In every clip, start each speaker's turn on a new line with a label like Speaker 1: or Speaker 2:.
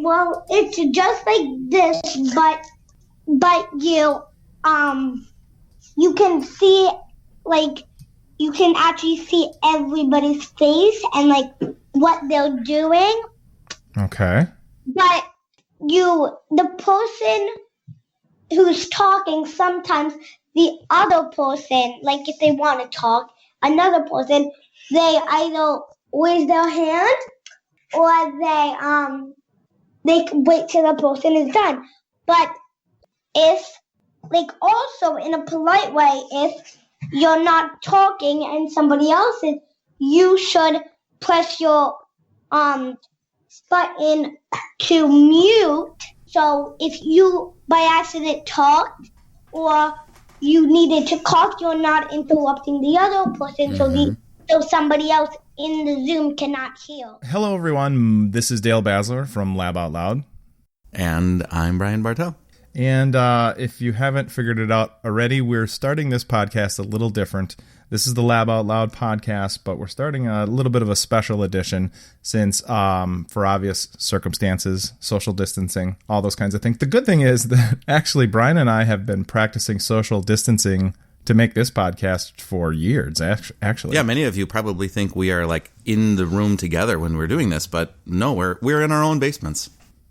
Speaker 1: Well, it's just like this, but you can see, like, you can actually see everybody's face and, like, what they're doing.
Speaker 2: Okay.
Speaker 1: But the person who's talking, sometimes the other person, like, if they want to talk, another person, they either raise their hand or they wait till the person is done. But if, like, also in a polite way, if you're not talking and somebody else is, you should press your button to mute. So if you by accident talked or you needed to cough, you're not interrupting the other person, so somebody else in the Zoom cannot hear.
Speaker 2: Hello, everyone. This is Dale Basler from Lab Out Loud.
Speaker 3: And I'm Brian Bartel.
Speaker 2: And if you haven't figured it out already, we're starting this podcast a little different. This is the Lab Out Loud podcast, but we're starting a little bit of a special edition since, for obvious circumstances, social distancing, all those kinds of things. The good thing is that actually Brian and I have been practicing social distancing to make this podcast for years, actually.
Speaker 3: Yeah, many of you probably think we are like in the room together when we're doing this, but no, we're in our own basements.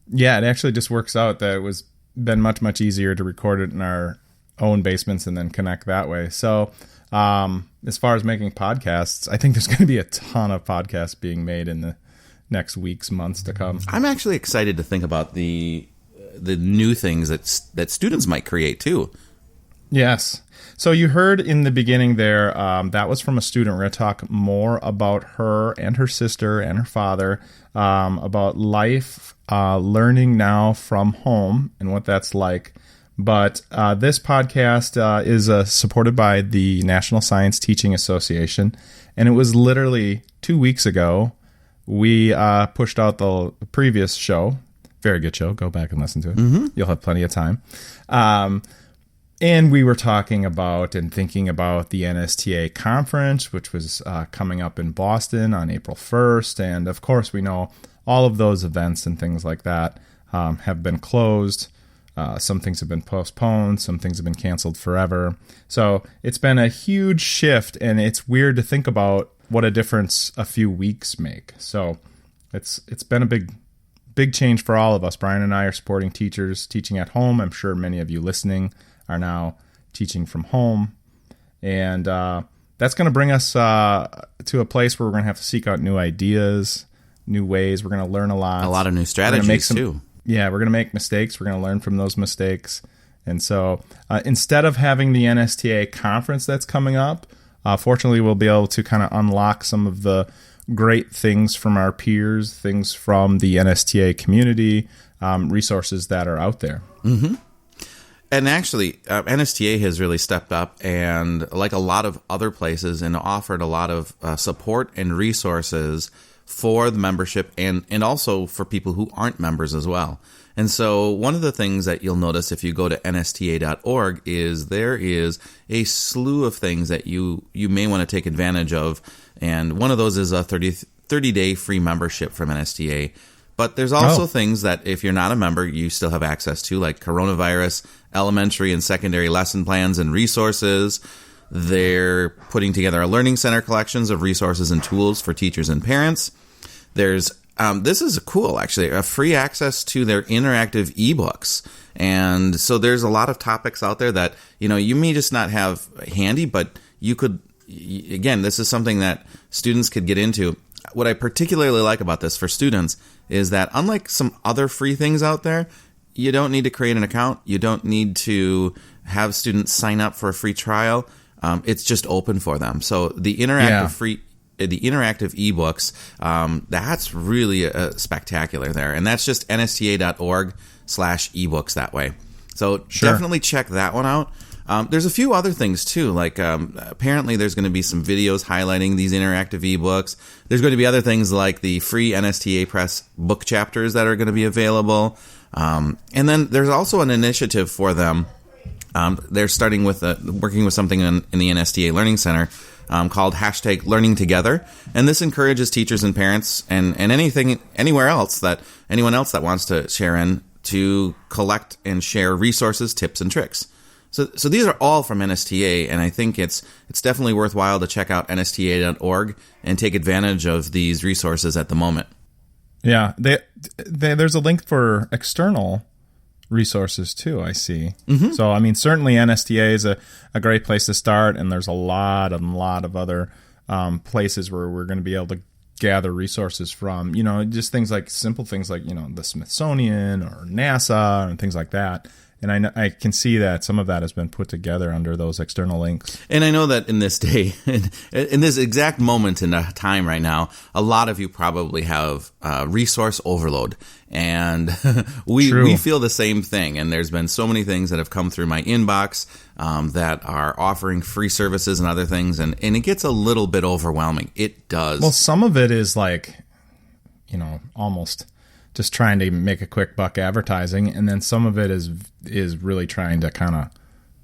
Speaker 2: Yeah, it actually just works out that it was been much easier to record it in our own basements and then connect that way. So as far as making podcasts, I think there's going to be a ton of podcasts being made in the next weeks, months to come.
Speaker 3: I'm actually excited to think about the new things that students might create too.
Speaker 2: Yes. So you heard in the beginning there, that was from a student. We're going to talk more about her and her sister and her father, about life, learning now from home and what that's like. But this podcast is supported by the National Science Teaching Association. And it was literally 2 weeks ago, we pushed out the previous show. Very good show. Go back and listen to it. Mm-hmm. You'll have plenty of time. And we were talking about and thinking about the NSTA conference, which was coming up in Boston on April 1st. And, of course, we know all of those events and things like that have been closed. Some things have been postponed. Some things have been canceled forever. So it's been a huge shift, and it's weird to think about what a difference a few weeks make. So it's been a big change for all of us. Brian and I are supporting teachers teaching at home. I'm sure many of you listening are now teaching from home. And that's going to bring us to a place where we're going to have to seek out new ideas, new ways. We're going to learn a lot.
Speaker 3: A lot of new strategies, too.
Speaker 2: Yeah, we're going to make mistakes. We're going to learn from those mistakes. And so instead of having the NSTA conference that's coming up, fortunately, we'll be able to kind of unlock some of the great things from our peers, things from the NSTA community, resources that are out there.
Speaker 3: Mm-hmm. And actually, NSTA has really stepped up and, like a lot of other places, and offered a lot of support and resources for the membership and also for people who aren't members as well. And so one of the things that you'll notice if you go to nsta.org is there is a slew of things that you may want to take advantage of. And one of those is a 30-day free membership from NSTA. But there's also things that if you're not a member, you still have access to, like coronavirus, elementary and secondary lesson plans and resources. They're putting together a learning center collections of resources and tools for teachers and parents. There's this is cool, actually, a free access to their interactive ebooks. And so there's a lot of topics out there that, you may just not have handy, but you could, again, this is something that students could get into. What I particularly like about this for students is that unlike some other free things out there, you don't need to create an account. You don't need to have students sign up for a free trial. It's just open for them. So the interactive ebooks, that's really spectacular there. And that's just nsta.org/ebooks that way. So definitely check that one out. There's a few other things too, like apparently there's going to be some videos highlighting these interactive ebooks. There's going to be other things like the free NSTA Press book chapters that are going to be available. And then there's also an initiative for them. They're starting with working with something in the NSTA Learning Center called #LearningTogether. And this encourages teachers and parents and anyone else that wants to share in to collect and share resources, tips, and tricks. So these are all from NSTA, and I think it's definitely worthwhile to check out nsta.org and take advantage of these resources at the moment.
Speaker 2: Yeah, there's a link for external resources too, I see. Mm-hmm. So, I mean, certainly NSTA is a great place to start, and there's a lot of other places where we're going to be able to gather resources from, just simple things like, the Smithsonian or NASA and things like that. And I can see that some of that has been put together under those external links.
Speaker 3: And I know that in this day, in this exact moment in time right now, a lot of you probably have resource overload. And we feel the same thing. And there's been so many things that have come through my inbox that are offering free services and other things. And it gets a little bit overwhelming. It does.
Speaker 2: Well, some of it is almost just trying to make a quick buck advertising, and then some of it is really trying to kind of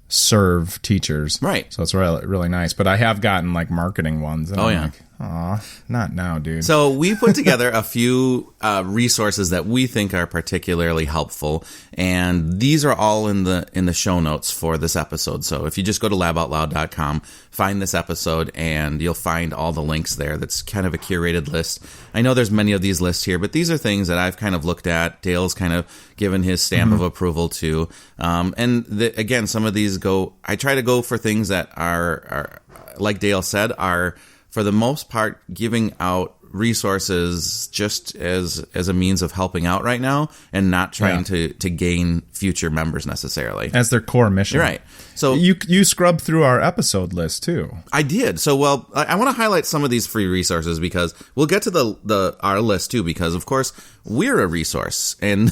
Speaker 2: serve teachers.
Speaker 3: Right.
Speaker 2: So it's really, really nice. But I have gotten marketing ones. And I'm like, aw, not now, dude.
Speaker 3: So we put together a few resources that we think are particularly helpful, and these are all in the show notes for this episode. So if you just go to laboutloud.com, find this episode, and you'll find all the links there. That's kind of a curated list. I know there's many of these lists here, but these are things that I've kind of looked at. Dale's kind of given his stamp of approval to. Again, some of these I try to go for things that are like Dale said, are for the most part giving out resources just as a means of helping out right now, and not trying to gain future members necessarily
Speaker 2: as their core mission.
Speaker 3: Right. So
Speaker 2: you scrubbed through our episode list too.
Speaker 3: I did. So I want to highlight some of these free resources, because we'll get to our list too, because of course we're a resource, and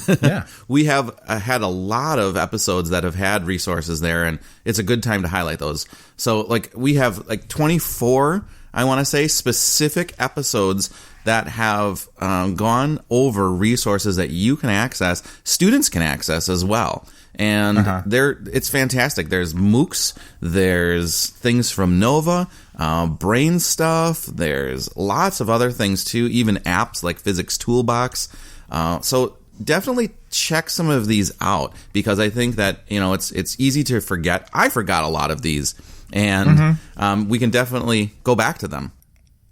Speaker 3: we have had a lot of episodes that have had resources there, and it's a good time to highlight those. So we have 24, I want to say, specific episodes that have gone over resources that you can access, students can access as well. And it's fantastic. There's MOOCs, there's things from Nova, brain stuff, there's lots of other things too, even apps like Physics Toolbox. So definitely check some of these out, because I think that, it's easy to forget. I forgot a lot of these, and we can definitely go back to them.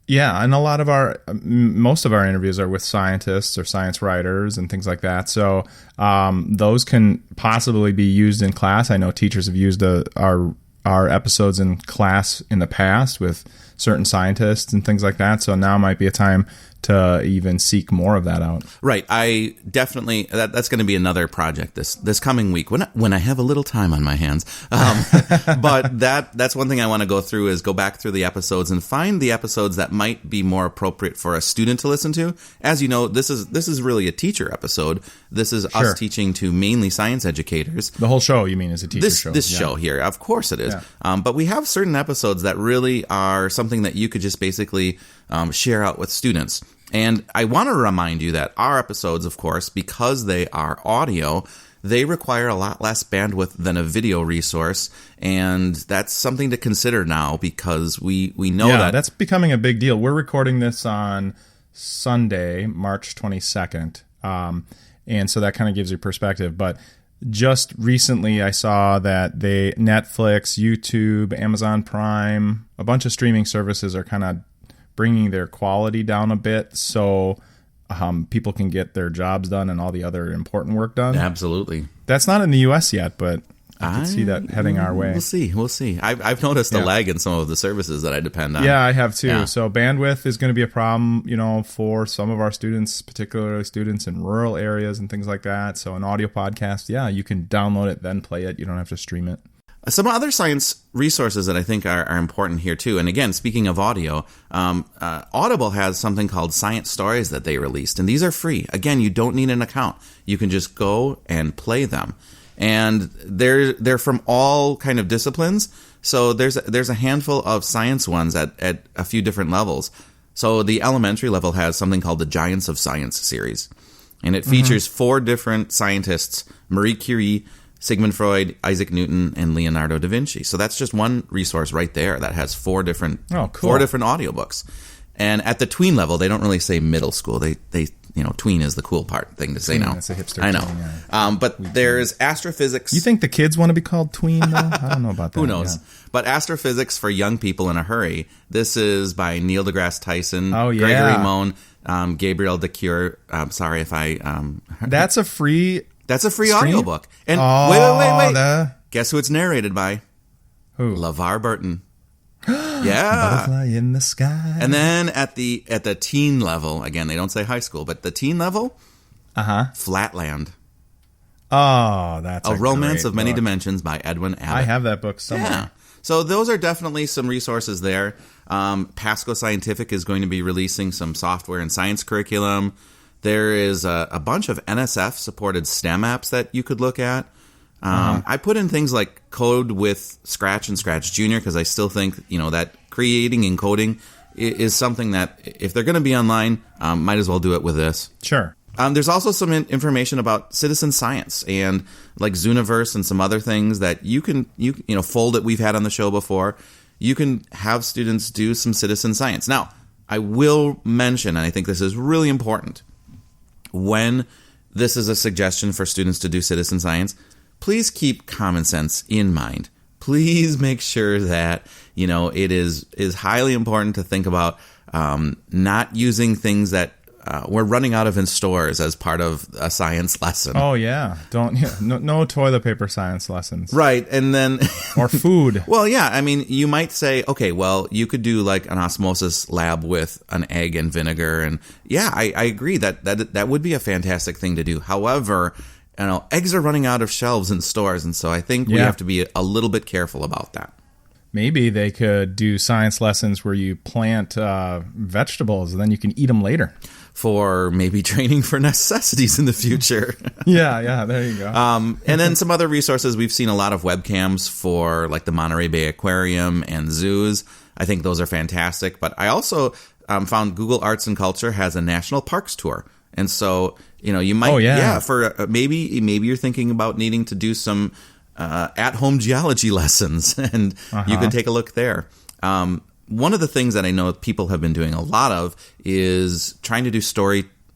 Speaker 2: Yeah, and most of our interviews are with scientists or science writers and things like that. So those can possibly be used in class. I know teachers have used our episodes in class in the past with certain scientists and things like that. So now might be a time to even seek more of that out.
Speaker 3: Right. I definitely, that's going to be another project this coming week when I have a little time on my hands. But that's one thing I want to go through, is go back through the episodes and find the episodes that might be more appropriate for a student to listen to. As you know, this is really a teacher episode. This is us teaching to mainly science educators.
Speaker 2: The whole show, you mean, is a teacher show?
Speaker 3: This show here, of course it is. Yeah. But we have certain episodes that really are something that you could just basically share out with students. And I want to remind you that our episodes, of course, because they are audio, they require a lot less bandwidth than a video resource. And that's something to consider now, because we know that's
Speaker 2: becoming a big deal. We're recording this on Sunday, March 22nd. And so that kind of gives you perspective. But just recently I saw that Netflix, YouTube, Amazon Prime, a bunch of streaming services are kind of bringing their quality down a bit, so people can get their jobs done and all the other important work done.
Speaker 3: Absolutely.
Speaker 2: That's not in the U.S. yet, but I can see that heading our way.
Speaker 3: We'll see. I've noticed a lag in some of the services that I depend on.
Speaker 2: Yeah, I have too. Yeah. So bandwidth is going to be a problem, for some of our students, particularly students in rural areas and things like that. So an audio podcast, you can download it, then play it. You don't have to stream it.
Speaker 3: Some other science resources that I think are important here too, and again, speaking of audio, Audible has something called Science Stories that they released, and these are free. Again, you don't need an account. You can just go and play them, and they're from all kind of disciplines. So there's a handful of science ones at a few different levels. So the elementary level has something called the Giants of Science series, and it features 4 different scientists: Marie Curie, Sigmund Freud, Isaac Newton, and Leonardo da Vinci. So that's just one resource right there that has four different audiobooks. And at the tween level, they don't really say middle school. They tween is the cool thing to say now.
Speaker 2: That's a hipster
Speaker 3: I know.
Speaker 2: Tween, yeah.
Speaker 3: But there's astrophysics.
Speaker 2: You think the kids want to be called tween, though? I don't know about that.
Speaker 3: Who knows?
Speaker 2: Yeah.
Speaker 3: But astrophysics for young people in a hurry. This is by Neil deGrasse Tyson,
Speaker 2: Oh, yeah.
Speaker 3: Gregory Moan, Gabriel Decure. I'm sorry if I...
Speaker 2: That's a free...
Speaker 3: That's a free
Speaker 2: stream?
Speaker 3: audiobook. And wait. Guess who it's narrated by?
Speaker 2: Who?
Speaker 3: LeVar Burton. Yeah.
Speaker 2: Butterfly in the sky.
Speaker 3: And then at the teen level, again, they don't say high school, but the teen level, Flatland.
Speaker 2: Oh, that's
Speaker 3: a romance
Speaker 2: great
Speaker 3: of many
Speaker 2: book.
Speaker 3: dimensions by Edwin Abbott.
Speaker 2: I have that book somewhere.
Speaker 3: Yeah. So those are definitely some resources there. Pasco Scientific is going to be releasing some software and science curriculum. There is a bunch of NSF-supported STEM apps that you could look at. I put in things like code with Scratch and Scratch Junior because I still think that creating and coding is something that if they're going to be online, might as well do it with this.
Speaker 2: Sure.
Speaker 3: There's also some information about citizen science and like Zooniverse and some other things that you can Fold that we've had on the show before. You can have students do some citizen science. Now, I will mention, and I think this is really important, when this is a suggestion for students to do citizen science, please keep common sense in mind. Please make sure that, it is highly important to think about not using things that we're running out of in stores as part of a science lesson.
Speaker 2: Oh, yeah. No toilet paper science lessons.
Speaker 3: Right. And then...
Speaker 2: or food.
Speaker 3: Well, yeah. I mean, you might say, okay, well, you could do like an osmosis lab with an egg and vinegar. And yeah, I agree that would be a fantastic thing to do. However... eggs are running out of shelves in stores, and so I think we have to be a little bit careful about that.
Speaker 2: Maybe they could do science lessons where you plant vegetables, and then you can eat them later.
Speaker 3: For maybe training for necessities in the future.
Speaker 2: Yeah, there you go.
Speaker 3: And then some other resources. We've seen a lot of webcams for like the Monterey Bay Aquarium and zoos. I think those are fantastic. But I also found Google Arts and Culture has a national parks tour. And so, you might, for maybe you're thinking about needing to do some at-home geology lessons, and you can take a look there. One of the things that I know people have been doing a lot of is trying to do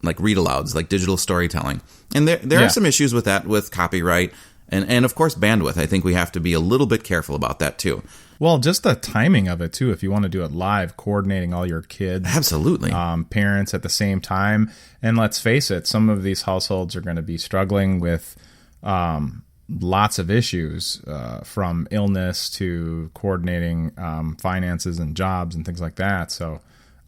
Speaker 3: read-alouds, like digital storytelling. And there are some issues with that, with copyright and of course, bandwidth. I think we have to be a little bit careful about that, too.
Speaker 2: Well, just the timing of it, too. If you want to do it live, coordinating all your kids.
Speaker 3: Absolutely.
Speaker 2: Parents at the same time. And let's face it, some of these households are going to be struggling with lots of issues, from illness to coordinating finances and jobs and things like that. So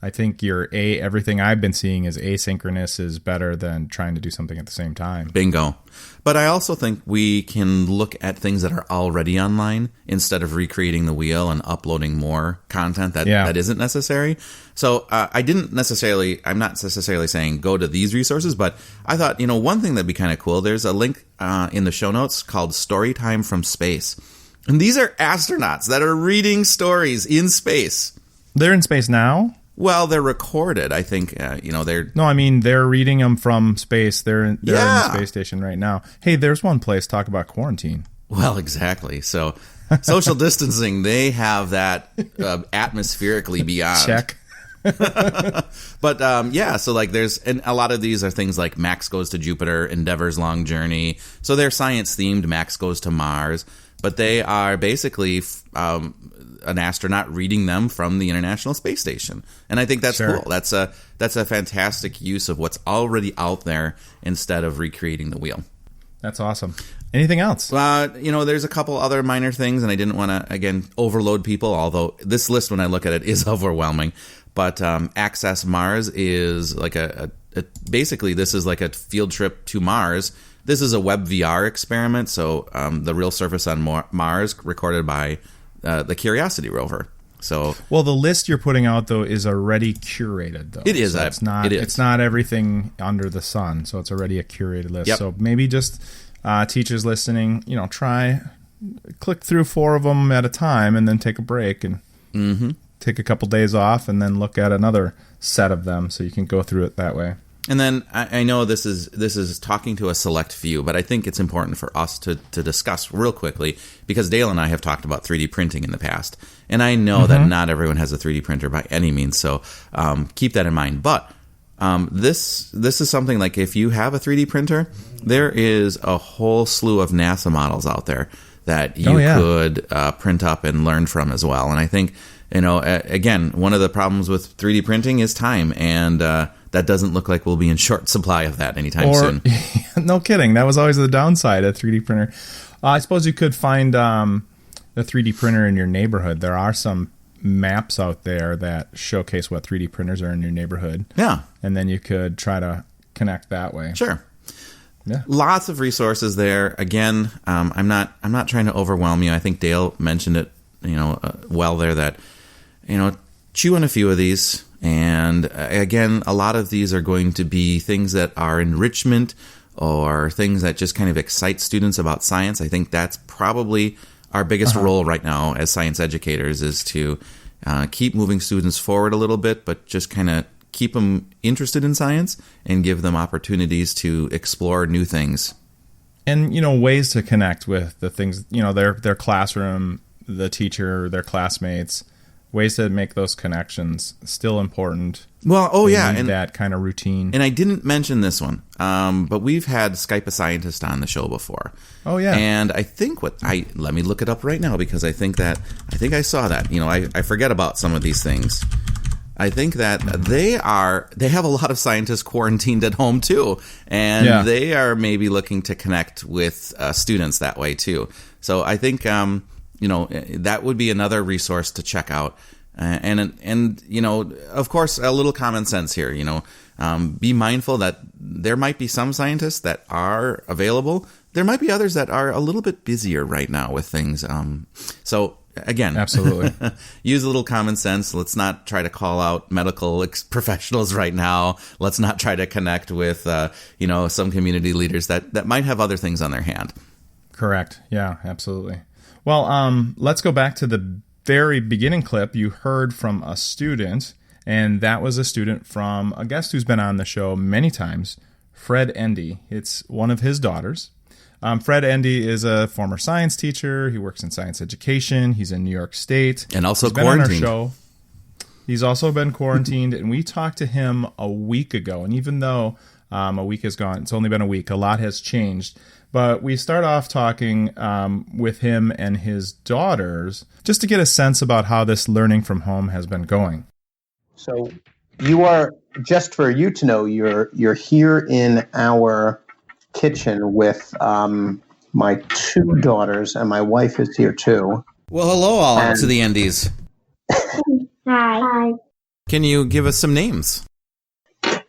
Speaker 2: I think everything I've been seeing is asynchronous is better than trying to do something at the same time.
Speaker 3: Bingo. But I also think we can look at things that are already online instead of recreating the wheel and uploading more content that isn't necessary. So I'm not necessarily saying go to these resources, but I thought, one thing that'd be kind of cool, there's a link in the show notes called Storytime from Space. And these are astronauts that are reading stories in space.
Speaker 2: They're in space now?
Speaker 3: Well, they're recorded. I think, they're...
Speaker 2: No, I mean, they're reading them from space. They're in the space station right now. Hey, there's one place, talk about quarantine.
Speaker 3: Well, exactly. So, social distancing, they have that atmospherically beyond.
Speaker 2: Check.
Speaker 3: But, so like and a lot of these are things like Max Goes to Jupiter, Endeavor's Long Journey. So they're science-themed. Max Goes to Mars. But they are basically... an astronaut reading them from the International Space Station. And I think that's cool. That's a fantastic use of what's already out there instead of recreating the wheel.
Speaker 2: That's awesome. Anything else?
Speaker 3: There's a couple other minor things, and I didn't want to, again, overload people, although this list, when I look at it, is overwhelming. But Access Mars is like basically this is like a field trip to Mars. This is a web VR experiment, so the real surface on Mars recorded by the Curiosity rover. So,
Speaker 2: well, the list you're putting out though is already curated, though.
Speaker 3: It is.
Speaker 2: So it's not everything under the sun. So it's already a curated list.
Speaker 3: Yep.
Speaker 2: So maybe just teachers listening, try click through 4 of them at a time, and then take a break and take a couple days off, and then look at another set of them, so you can go through it that way.
Speaker 3: And then I know this is talking to a select few, but I think it's important for us to discuss real quickly, because Dale and I have talked about 3D printing in the past. And I know that not everyone has a 3D printer by any means, so keep that in mind. But this is something like, if you have a 3D printer, there is a whole slew of NASA models out there that you could print up and learn from as well. And I think, again, one of the problems with 3D printing is time, and that doesn't look like we'll be in short supply of that anytime soon.
Speaker 2: No kidding. That was always the downside of 3D printer. I suppose you could find a 3D printer in your neighborhood. There are some maps out there that showcase what 3D printers are in your neighborhood.
Speaker 3: Yeah.
Speaker 2: And then you could try to connect that way.
Speaker 3: Sure.
Speaker 2: Yeah.
Speaker 3: Lots of resources there. Again, I'm not trying to overwhelm you. I think Dale mentioned it, well there, that, chew on a few of these. And again, a lot of these are going to be things that are enrichment or things that just kind of excite students about science. I think that's probably our biggest role right now as science educators, is to keep moving students forward a little bit, but just kind of keep them interested in science and give them opportunities to explore new things.
Speaker 2: And, ways to connect with the things, their classroom, the teacher, their classmates. Ways to make those connections still important.
Speaker 3: Well, and
Speaker 2: that kind of routine.
Speaker 3: And I didn't mention this one, but we've had Skype a Scientist on the show before.
Speaker 2: Oh yeah.
Speaker 3: And I think let me look it up right now, because I think I saw that. I forget about some of these things. I think that they have a lot of scientists quarantined at home too, and they are maybe looking to connect with students that way too. So I think that would be another resource to check out. And of course, a little common sense here. Be mindful that there might be some scientists that are available. There might be others that are a little bit busier right now with things. So again,
Speaker 2: absolutely,
Speaker 3: use a little common sense. Let's not try to call out medical professionals right now. Let's not try to connect with some community leaders that might have other things on their hand.
Speaker 2: Correct. Yeah, absolutely. Well, let's go back to the very beginning clip. You heard from a student, and that was a student from a guest who's been on the show many times, Fred Ende. It's one of his daughters. Fred Ende is a former science teacher. He works in science education. He's in New York State.
Speaker 3: And also
Speaker 2: He's
Speaker 3: quarantined.
Speaker 2: Been on our show. He's also been quarantined, and we talked to him a week ago. And even though a week has gone, it's only been a week, a lot has changed. But we start off talking with him and his daughters just to get a sense about how this learning from home has been going.
Speaker 4: So you are, just for you to know, you're here in our kitchen with my two daughters, and my wife is here too.
Speaker 3: Well, hello all to the Endies.
Speaker 1: Hi.
Speaker 3: Can you give us some names?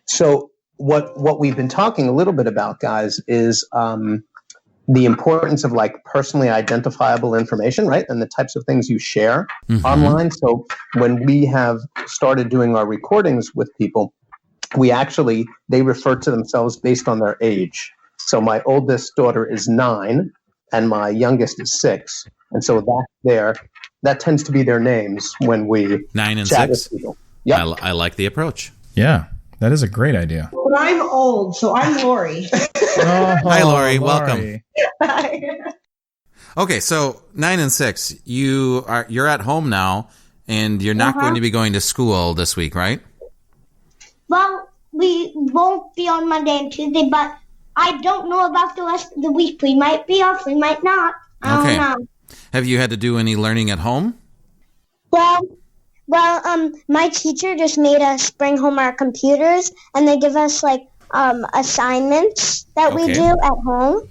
Speaker 4: So what we've been talking a little bit about, guys, is the importance of personally identifiable information, right? And the types of things you share online. So when we have started doing our recordings with people, they refer to themselves based on their age. So my oldest daughter is 9 and my youngest is 6. And so that tends to be their names when we
Speaker 3: 9 and
Speaker 4: chat
Speaker 3: 6.
Speaker 4: with people. Yep.
Speaker 3: I like the approach.
Speaker 2: Yeah, that is a great idea.
Speaker 5: But I'm old, so I'm Lori.
Speaker 3: Hi, Lori. Welcome.
Speaker 5: Hi.
Speaker 3: Okay, so 9 and 6, you're at home now, and you're not going to be going to school this week, right?
Speaker 1: Well, we won't be on Monday and Tuesday, but I don't know about the rest of the week. We might be off, we might not. I don't know.
Speaker 3: Have you had to do any learning at home?
Speaker 1: Well, my teacher just made us bring home our computers, and they give us assignments that we do at home.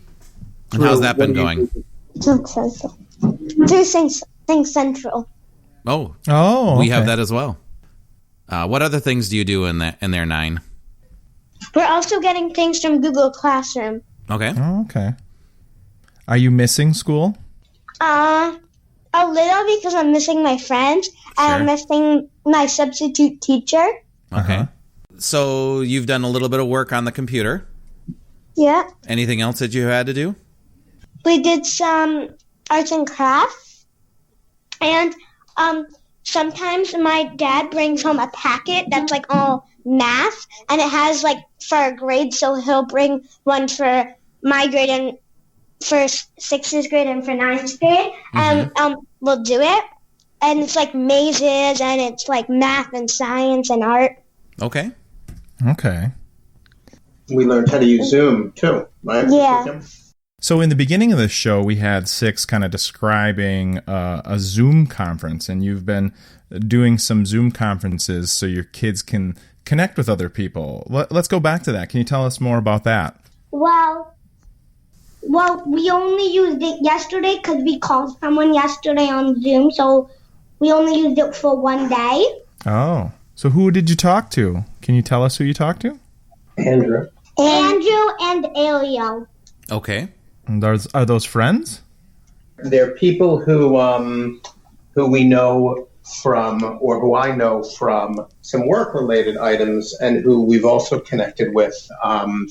Speaker 3: And how's that been going?
Speaker 1: Through Think Central.
Speaker 3: Oh, we have that as well. What other things do you do in there, 9?
Speaker 1: We're also getting things from Google Classroom.
Speaker 3: Okay.
Speaker 2: Oh, okay. Are you missing school?
Speaker 1: A little, because I'm missing my friends, and I'm missing my substitute teacher.
Speaker 3: Okay. So you've done a little bit of work on the computer.
Speaker 1: Yeah.
Speaker 3: Anything else that you had to do?
Speaker 1: We did some arts and crafts, and sometimes my dad brings home a packet that's all math, and it has like for a grade. So he'll bring one for my grade and for 6th grade and for 9th grade, and we'll do it. And it's like mazes, and it's like math and science and art.
Speaker 3: Okay.
Speaker 4: We learned how to use Zoom too, right?
Speaker 1: Yeah.
Speaker 2: So in the beginning of the show, we had Six kind of describing a Zoom conference, and you've been doing some Zoom conferences so your kids can connect with other people. Let's go back to that. Can you tell us more about that?
Speaker 1: Well, we only used it yesterday because we called someone yesterday on Zoom, so we only used it for one day.
Speaker 2: Oh, so who did you talk to? Can you tell us who you talked to?
Speaker 4: Andrew
Speaker 1: and Elio.
Speaker 3: Okay.
Speaker 2: And are those friends?
Speaker 4: They're people who we know from, or who I know from some work-related items, and who we've also connected with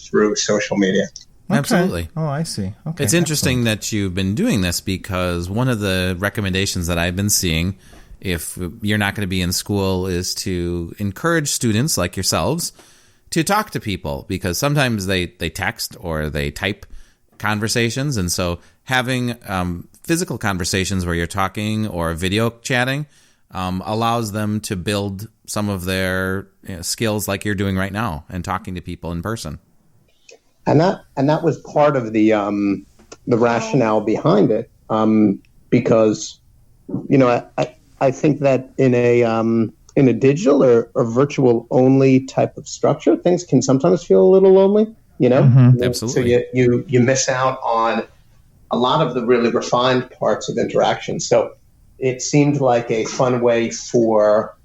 Speaker 4: through social media.
Speaker 2: Okay.
Speaker 3: Absolutely.
Speaker 2: Oh, I see. Okay.
Speaker 3: It's interesting that you've been doing this, because one of the recommendations that I've been seeing, if you're not going to be in school, is to encourage students like yourselves to talk to people, because sometimes they text or they type conversations. And so having physical conversations where you're talking or video chatting allows them to build some of their skills like you're doing right now and talking to people in person.
Speaker 4: And that was part of the rationale behind it, because I think that in a digital or virtual only type of structure, things can sometimes feel a little lonely.
Speaker 3: Absolutely.
Speaker 4: So you miss out on a lot of the really refined parts of interaction. So it seemed like a fun way for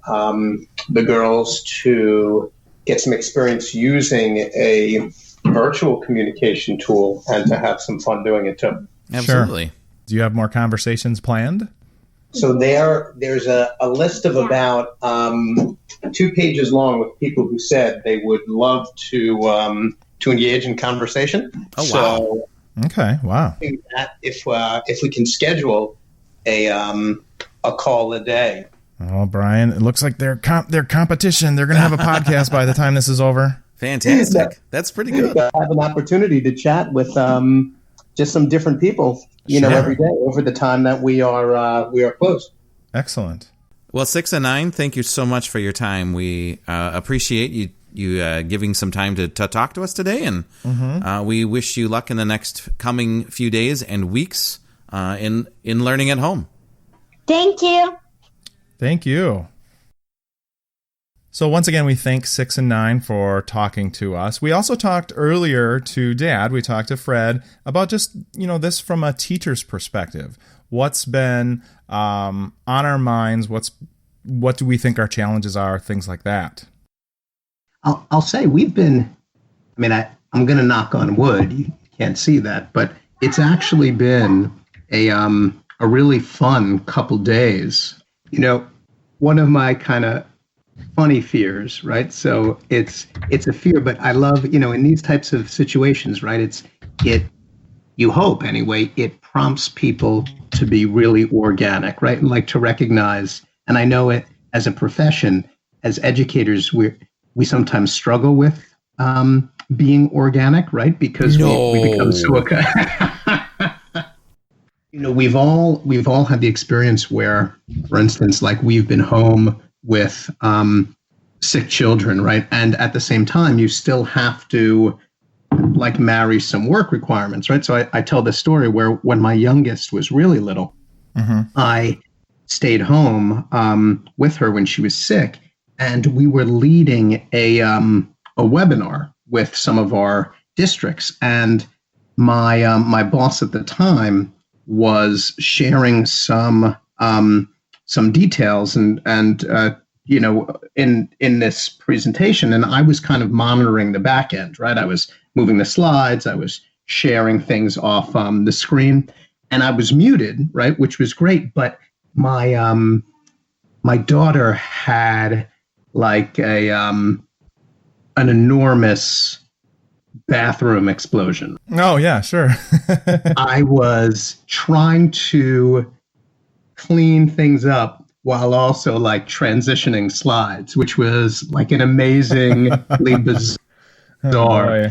Speaker 4: the girls to get some experience using a virtual communication tool and to have some fun doing it too.
Speaker 3: Absolutely.
Speaker 2: Sure. Do you have more conversations planned?
Speaker 4: So there's a list of about 2 pages long with people who said they would love to engage in conversation.
Speaker 3: Oh, wow.
Speaker 4: So,
Speaker 2: okay, wow.
Speaker 4: That if we can schedule a call a day.
Speaker 2: Oh, Brian, it looks like they're competition. They're going to have a podcast by the time this is over.
Speaker 3: Fantastic. That's pretty good.
Speaker 4: I have an opportunity to chat with just some different people, every day over the time that we are closed.
Speaker 2: Excellent.
Speaker 3: Well, 6 and 9, thank you so much for your time. We appreciate you giving some time to talk to us today, and we wish you luck in the next coming few days and weeks in learning at home.
Speaker 1: Thank you.
Speaker 2: Thank you. So once again, we thank 6 and 9 for talking to us. We also talked earlier to Dad. We talked to Fred about just, this from a teacher's perspective. What's been on our minds? What do we think our challenges are? Things like that.
Speaker 4: I'll say we've been, I'm going to knock on wood. You can't see that, but it's actually been a really fun couple days. One of my kind of funny fears, right? So it's a fear, but I love, in these types of situations, right? You hope anyway, it prompts people to be really organic, right? And like to recognize, and I know it as a profession, as educators, we sometimes struggle with being organic, right? Because we become so we've all had the experience where, for instance, like we've been home with sick children, right? And at the same time, you still have to like marry some work requirements, right? So I tell this story where when my youngest was really little, I stayed home with her when she was sick, and we were leading a webinar with some of our districts, and my boss at the time was sharing some details and in this presentation, and I was kind of monitoring the back end, right? I was moving the slides, I was sharing things off the screen, and I was muted, right, which was great. But my daughter had like an enormous bathroom explosion.
Speaker 2: Oh yeah, sure.
Speaker 4: I was trying to clean things up while also like transitioning slides, which was like an amazingly bizarre.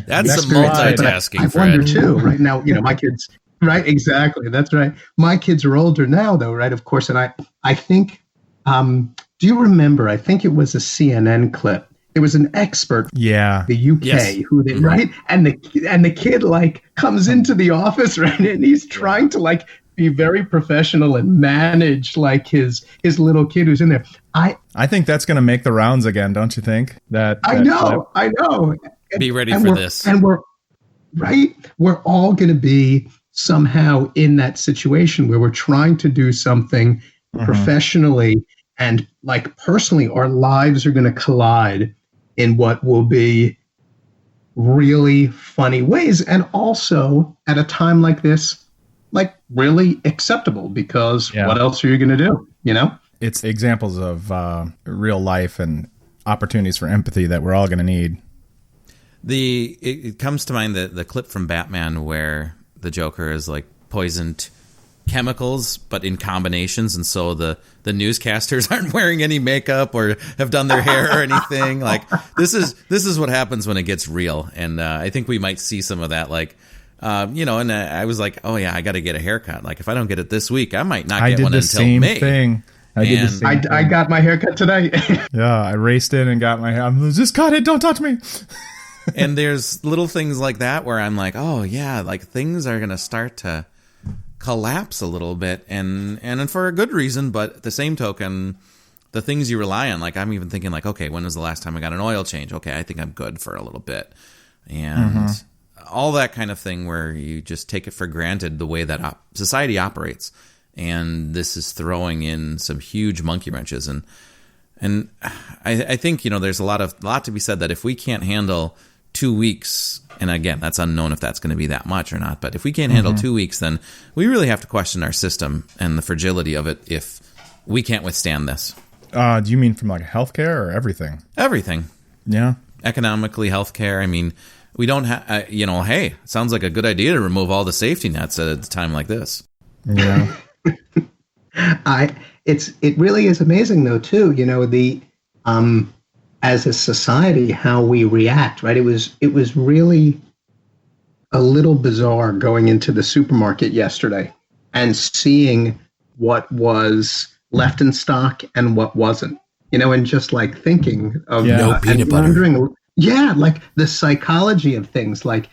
Speaker 3: That's some
Speaker 2: slide.
Speaker 3: multitasking,
Speaker 4: I
Speaker 3: Fred.
Speaker 4: wonder too. Right now, my kids. Right, exactly. That's right. My kids are older now, though. Right, of course. And I think. Do you remember? I think it was a CNN clip. It was an expert,
Speaker 2: Yeah.
Speaker 4: the UK,
Speaker 3: Yes.
Speaker 4: who they right, and the kid like comes into the office, right, and he's trying to like be very professional and manage like his little kid who's in there.
Speaker 2: I think that's going to make the rounds again, don't you think?
Speaker 4: I know.
Speaker 3: Be ready
Speaker 4: And
Speaker 3: for
Speaker 4: we're-
Speaker 3: this.
Speaker 4: And we're all going to be somehow in that situation where we're trying to do something professionally and like personally, our lives are going to collide in what will be really funny ways. And also at a time like this, like really acceptable, because what else are you going to do?
Speaker 2: It's examples of real life and opportunities for empathy that we're all going to need.
Speaker 3: It comes to mind the clip from Batman where the Joker is like poisoned chemicals, but in combinations, and so the newscasters aren't wearing any makeup or have done their hair or anything. Like this is what happens when it gets real, and I think we might see some of that. Like, and I was like, oh yeah, I got to get a haircut. Like if I don't get it this week, I might not get one until May.
Speaker 2: Thing. I did the same thing.
Speaker 4: I got my haircut today.
Speaker 2: Yeah, I raced in and got my hair. Just cut it. Don't touch me.
Speaker 3: And there's little things like that where I'm like, oh yeah, like things are gonna start to collapse a little bit, and for a good reason. But at the same token, the things you rely on, like I'm even thinking like, okay, when was the last time I got an oil change? Okay, I think I'm good for a little bit, and all that kind of thing where you just take it for granted the way that society operates. And this is throwing in some huge monkey wrenches, and I think there's a lot to be said that if we can't handle 2 weeks, and again that's unknown if that's going to be that much or not, but if we can't handle 2 weeks, then we really have to question our system and the fragility of it if we can't withstand this.
Speaker 2: Do you mean from like healthcare or everything?
Speaker 3: Everything,
Speaker 2: yeah, economically,
Speaker 3: healthcare. I mean, we don't have. Hey, it sounds like a good idea to remove all the safety nets at a time like this.
Speaker 2: Yeah.
Speaker 4: It really is amazing though too, as a society how we react, right? It was really a little bizarre going into the supermarket yesterday and seeing what was left in stock and what wasn't, and just like thinking of
Speaker 3: no peanut butter.
Speaker 4: Wondering, like the psychology of things, like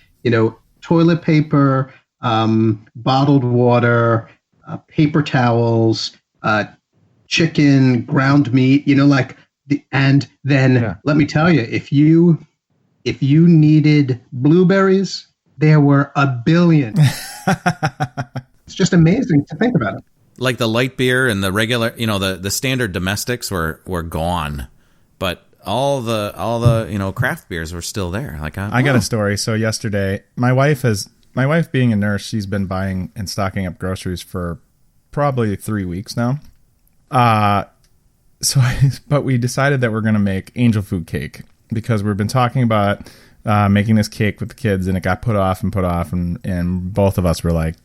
Speaker 4: toilet paper, bottled water, paper towels, chicken, ground meat, and then let me tell you, if you needed blueberries, there were a billion. It's just amazing to think about it.
Speaker 3: Like the light beer and the regular, the standard domestics were gone, but all the craft beers were still there. Like
Speaker 2: I got a story. So yesterday, my wife being a nurse, she's been buying and stocking up groceries for probably 3 weeks now. But we decided that we're going to make angel food cake because we've been talking about making this cake with the kids, and it got put off, and both of us were like,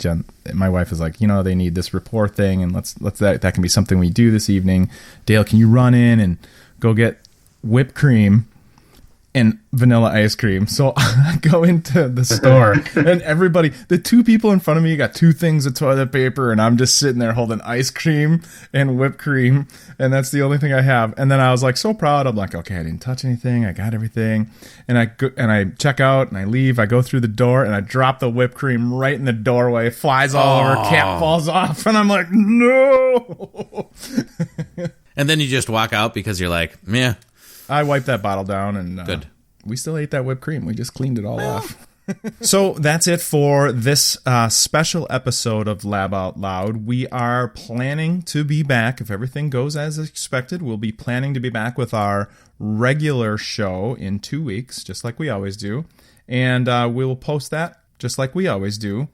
Speaker 2: my wife was like, they need this report thing, and let's that can be something we do this evening. Dale, can you run in and go get whipped cream and vanilla ice cream? So I go into the store, and everybody, the two people in front of me got 2 things of toilet paper, and I'm just sitting there holding ice cream and whipped cream, and that's the only thing I have. And then I was like so proud. I'm like, okay, I didn't touch anything. I got everything. And I check out and I leave. I go through the door and I drop the whipped cream right in the doorway. Flies all over. Cap falls off, and I'm like, no.
Speaker 3: And then you just walk out because you're like, meh.
Speaker 2: I wiped that bottle down, and
Speaker 3: good.
Speaker 2: We still ate that whipped cream. We just cleaned it all off. So that's it for this special episode of Lab Out Loud. We are planning to be back. If everything goes as expected, we'll be planning to be back with our regular show in 2 weeks, just like we always do. And we will post that just like we always do.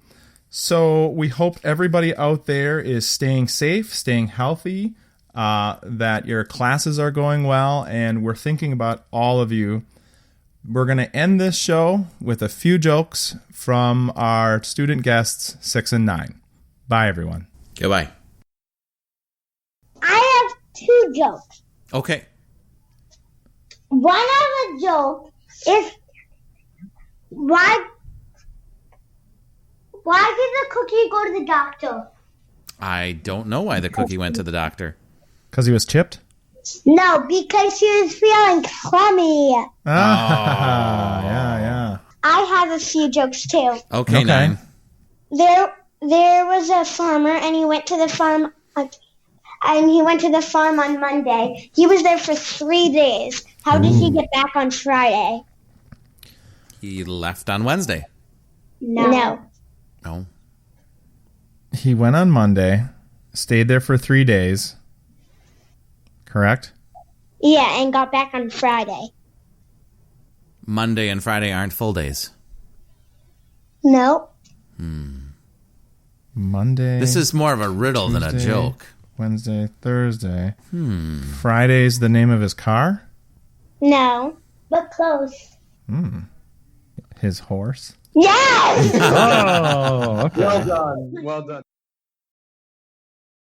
Speaker 2: So we hope everybody out there is staying safe, staying healthy, that your classes are going well, and we're thinking about all of you. We're going to end this show with a few jokes from our student guests 6 and 9. Bye, everyone.
Speaker 3: Goodbye.
Speaker 1: I have 2 jokes.
Speaker 3: Okay.
Speaker 1: One of the jokes is why did the cookie go to the doctor?
Speaker 3: I don't know why the cookie went to the doctor.
Speaker 2: Because he was chipped?
Speaker 1: No, because she was feeling crummy.
Speaker 2: Yeah.
Speaker 1: I have a few jokes too.
Speaker 3: Okay. 9.
Speaker 1: There was a farmer, and he went to the farm. And he went to the farm on Monday. He was there for 3 days. How did he get back on Friday?
Speaker 3: He left on Wednesday.
Speaker 1: No.
Speaker 3: No.
Speaker 2: He went on Monday, stayed there for 3 days. Correct?
Speaker 1: Yeah, and got back on Friday.
Speaker 3: Monday and Friday aren't full days.
Speaker 1: No.
Speaker 2: Monday.
Speaker 3: This is more of a riddle than a
Speaker 2: Tuesday,
Speaker 3: joke.
Speaker 2: Wednesday, Thursday. Friday's the name of his car?
Speaker 1: No. But close.
Speaker 2: His horse?
Speaker 1: Yes!
Speaker 2: Oh, okay.
Speaker 4: Well done. Well done.